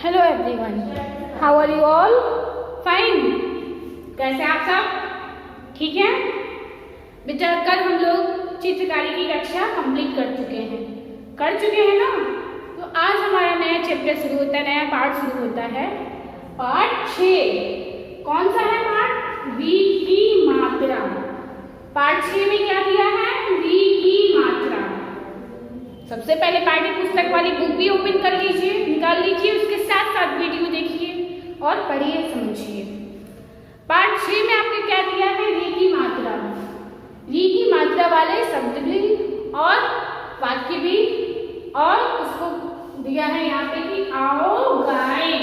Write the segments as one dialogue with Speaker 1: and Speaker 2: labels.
Speaker 1: Hello everyone, how are you all? Fine. कैसे आप सब? ठीक है बेटा। कल हम लोग चित्रकारी की कक्षा कंप्लीट कर चुके हैं ना। तो आज हमारा नया चैप्टर शुरू होता है, नया पार्ट शुरू होता है, पार्ट 6। कौन सा है पार्ट? वी की मात्रा। पार्ट 6 में क्या दिया है? वी की मात्रा। सबसे पहले पाठ्य पुस्तक वाली बुक भी ओपन कर लीजिए, निकाल लीजिए, उसके साथ साथ वीडियो देखिए और पढ़िए, समझिए। पार्ट 6 में आपने क्या दिया है? री की मात्रा। री की मात्रा वाले शब्द भी और वाक्य भी, और उसको दिया है यहाँ पे कि आओ गाएं।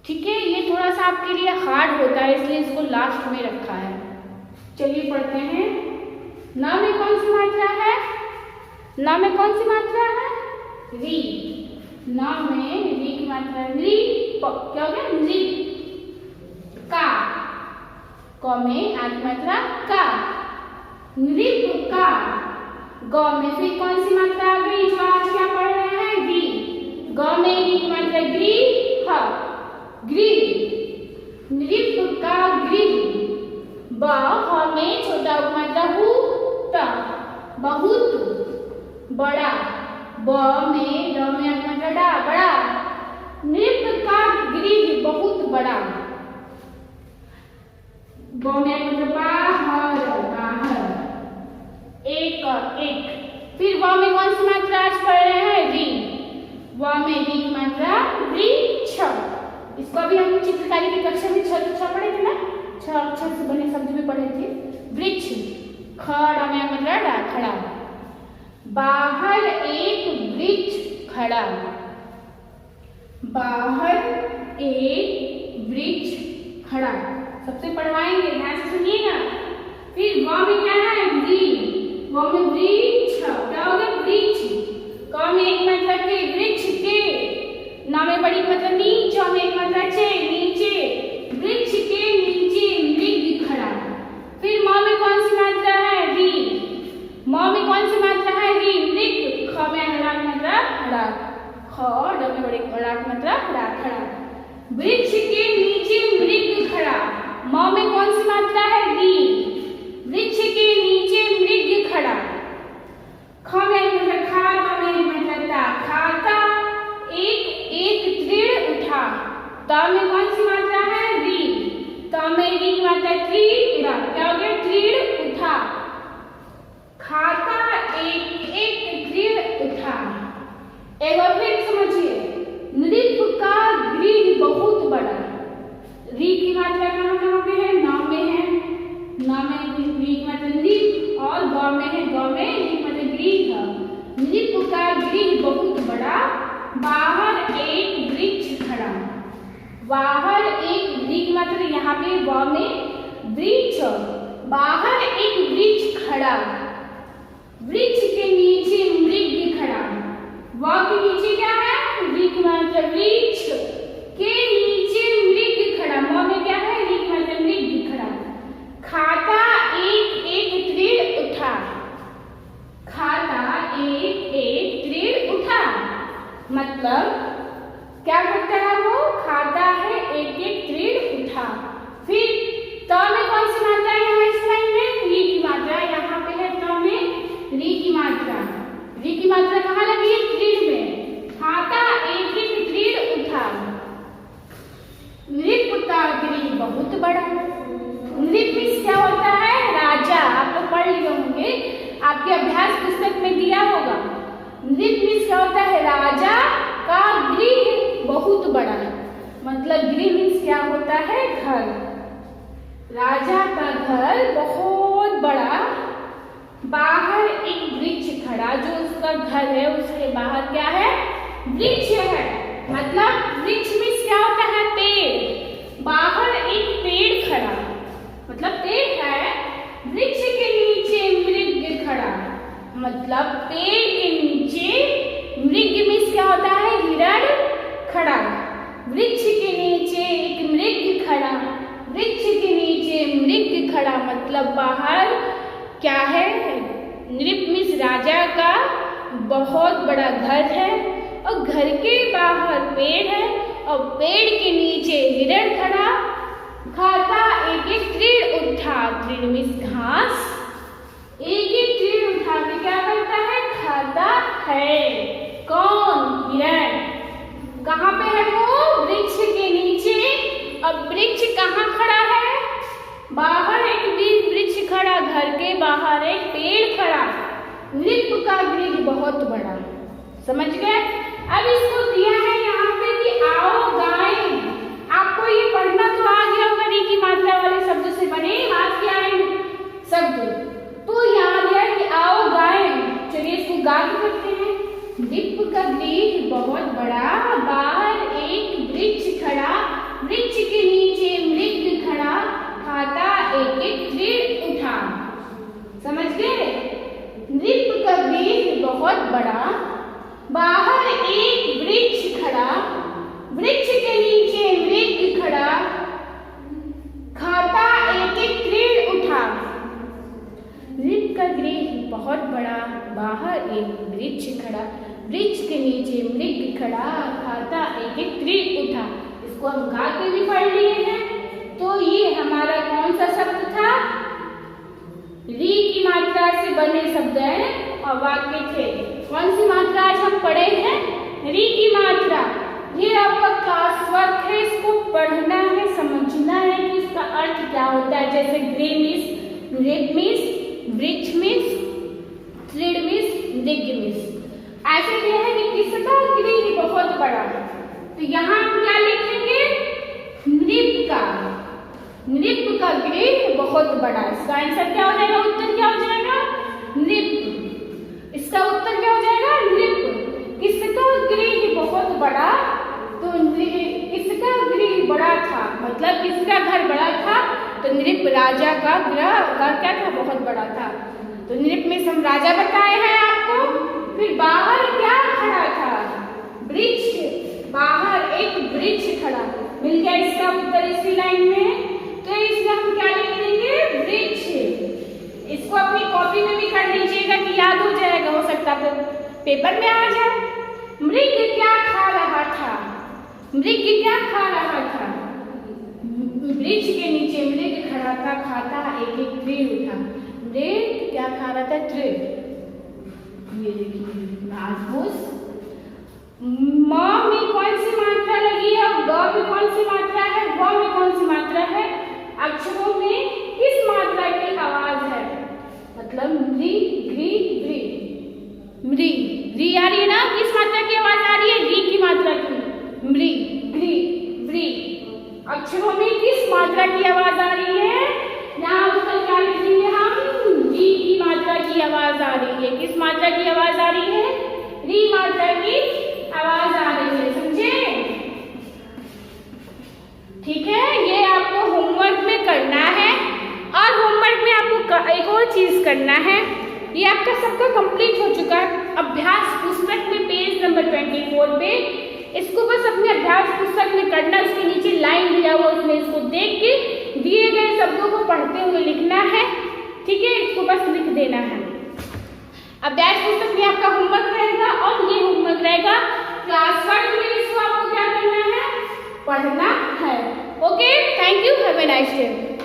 Speaker 1: ठीक है, ये थोड़ा सा आपके लिए हार्ड होता है, इसलिए इसको लास्ट में रखा है। चलिए पढ़ते हैं। न में कौन सी मात्रा है? न में कौन सी मात्रा है? री। न में री की मात्रा री। क्या हो गया? री। का। क में आ की मात्रा का। नृप का। ग में फिर कौन सी मात्रा आ गई जो आज क्या पढ़ रहे हैं? गी। ग में री की मात्रा ग्री ह। गृह। नृप का गृह। ब ह में छोटा मात्रा हु ट। बहुत बड़ा। ब में र में मात्रा डा बड़ा। नृप का गृह बहुत बड़ा। ब में मतलब बाहर बाहर। एक एक। फिर व में कौन सी मात्रा आज पढ़ रहे हैं? री। व में री की मात्रा वृक्ष। इसको अभी हम चित्रकारी की कक्षा में छ पढ़े थे ना, 6 अक्षर से बने शब्द में पढ़े थे। वृक्ष। खड़ा में मतलब डा खड़ा। बाहर एक वृक्ष खड़ा। बाहर एक वृक्ष खड़ा। सबसे पढ़वाएंगे, ध्यान से सुनिएगा। फिर व में क्या है? वृ। व में वृक्ष। क्या हो गया? वृक्ष। क में एक मात्रा के वृक्ष के। न में बड़ी मतलब नी। च में एक मात्रा चे नीचे। वृक्ष के नीचे मृग खड़ा। फिर म में कौन सी मात्रा है? री। म में कौन सी मात्रा है? री। मृग। ख में हड़ा मात्रा हड़ा। ख ड में बड़ी हड़ा मात्रा हड़ा खड़ा। वृक्ष के नीचे मृग खड़ा। म में कौन सी मात्रा है? री। वृक्ष के नीचे मृग खड़ा। ख में मतलब खा। क में मतलब ता खाता। एक एक तृण उठा। त में कौन सी मात्रा है? री। त में री की मात्रा तृण। क्या हो गया? तृण उठा। खाता एक एक तृण उठा। एक बार फिर समझिए। नृप का गृह बहुत बड़ा। री की मात्रा कहाँ कहाँ पे है? न में है। न में री की मात्रा नृप, और ग में है। ग में री की मात्रा गृह। नृप का गृह बहुत बड़ा। बाहर एक वृक्ष खड़ा। बाहर एक वृक्ष मात्रा यहाँ पे व में वृक्ष। बाहर एक वृक्ष खड़ा। वृक्ष के नीचे मृग खड़ा। व के नीचे क्या है? वृक्ष मात्रा वृक्ष के नीचे मृग खड़ा। म में क्या है? ऋ मात्रा मृग खड़ा। खाता एक एक तृण उठा। खाता एक एक तृण उठा मतलब क्या करता है? वो खाता है एक एक तृण उठा। फिर त में कौन सी मात्रा है यहाँ इस लाइन में? री की मात्रा यहाँ पे है। त में री की मात्रा। री की मात्रा कहाँ लगी है? तृण में। खाता एक एक तृण उठा। नृप का गृह बहुत बड़ा। नृप क्या होता है? राजा। आप लोग पढ़ लिए होंगे, आपके अभ्यास पुस्तक में दिया होगा। नृप क्या होता है? राजा का गृह बहुत बड़ा। मतलब गृह मीन्स क्या होता है? घर। राजा का घर बहुत बड़ा। बाहर एक वृक्ष खड़ा। जो उसका घर है उसके बाहर क्या है? वृक्ष है। मतलब वृक्ष मीन्स क्या होता है? पेड़। बाहर एक पेड़ खड़ा, मतलब पेड़ है। वृक्ष के नीचे मृग खड़ा, मतलब पेड़ के नीचे मृग मीन्स क्या होता है? हिरण खड़ा। वृक्ष के नीचे एक मृग खड़ा। वृक्ष के नीचे मृग खड़ा मतलब बाहर क्या है? नृप मीन्स राजा का बहुत बड़ा घर है और घर के बाहर पेड़ है और पेड़ के नीचे हिरण खड़ा, खाता एक एक तृण उठा, तृण मीन्स घास, एक एक तृण उठा के क्या करता है, खाता है। कौन, हिरण। कहाँ पे है वो, वृक्ष के नीचे। अब वृक्ष कहाँ खड़ा है, बाहर एक वृक्ष खड़ा, घर के बाहर एक पेड़ खड़ा, नृप का गृह बहुत बड़ा। समझ गए। अब इसको दिया है यहाँ पे कि आओ गाएं। आपको ये पढ़ना तो आ गया होगा, री की मात्रा वाले शब्द से बने वाक्य आए शब्द, तो यहाँ दिया कि आओ गाएं। चलिए इसको गा के करते हैं। नृप का गृह बहुत बड़ा, बाहर एक वृक्ष खड़ा, वृक्ष के नीचे मृग खड़ा, खाता एक एक तृण उठा। समझ गए। नृप का गृह बहुत बड़ा, बाहर एक वृक्ष खड़ा, वृक्ष के नीचे मृग खड़ा, खाता एक एक तृण उठा। नृप का गृह बहुत बड़ा, बाहर एक वृक्ष खड़ा, वृक्ष के नीचे मृग खड़ा, खाता एक एक तृण उठा। इसको हम गा के भी पढ़ लिए हैं। तो ये हमारा कौन सा शब्द था, री की मात्रा से बने शब्द है और वाक्य थे। कौन सी मात्रा आज हम पढ़े हैं, री की मात्रा। ये आपका क्लास वर्क है, इसको पढ़ना है, समझना है कि इसका अर्थ क्या होता है। जैसे गृह मीन्स, नृप मीन्स, वृक्ष मीन्स, तृण मीन्स, मृग मीन्स। ऐसे दिया है कि किसका गृह बहुत बड़ा, तो यहाँ हम क्या लिखेंगे, नृप का। नृप का गृह बहुत बड़ा। इसका आंसर क्या हो जाएगा, उत्तर क्या हो जाएगा, नृप। इसका उत्तर क्या हो जाएगा, नृप। किसका गृह बहुत बड़ा, तो किसका गृह बड़ा था, मतलब किसका घर बड़ा था, तो नृप राजा का घर क्या था, बहुत बड़ा था। तो नृप में हम राजा बताए हैं आपको। फिर बाहर क्या खड़ा था, वृक्ष, बाहर एक वृक्ष खड़ा। मिल गया इसका उत्तर इसी लाइन में। तो इसमें हम क्या लिख देंगे, वृक्ष। इसको अपनी कॉपी में भी कर लीजिएगा कि याद हो जाएगा, हो सकता है पेपर में आ जाए। मृग क्या खा रहा था, मृग क्या खा रहा था, वृक्ष के नीचे मृग खड़ा था, खाता एक एक तृण उठा। मृग क्या खा रहा था, तृण। ये देखिए घास-फूस। म में कौन सी मात्रा लगी है, ग में कौन सी मात्रा है, व में कौन सी मात्रा है, अक्षरों में किस मात्रा की आवाज है, मतलब मृ, घृ, वृ। मृ, री आ रही है ना, किस मात्रा की आवाज आ रही है, री की मात्रा की। मृ, घृ, वृ। अक्षरों में किस मात्रा की आवाज आ रही है, यहाँ उत्तर क्या लिखेंगे हम, री की मात्रा की आवाज आ रही है। किस मात्रा की आवाज आ रही है, री मात्रा की आवाज आ रही है। समझे, ठीक है। ये आपको होमवर्क में करना है, और होमवर्क में आपको एक और चीज करना है। ये आपका सबका कंप्लीट हो चुका है। अभ्यास पुस्तक में पेज नंबर 24 पे, इसको बस अपने अभ्यास पुस्तक में करना। उसके नीचे लाइन दिया हुआ, उसमें इसको देख के दिए गए शब्दों को पढ़ते हुए लिखना है। ठीक है, इसको बस लिख देना है। अभ्यास पुस्तक में आपका होमवर्क रहेगा, और ये होमवर्क रहेगा क्लास वर्क में। इसको आपको क्या करना है, पढ़ना है। Okay, thank you, have a nice day.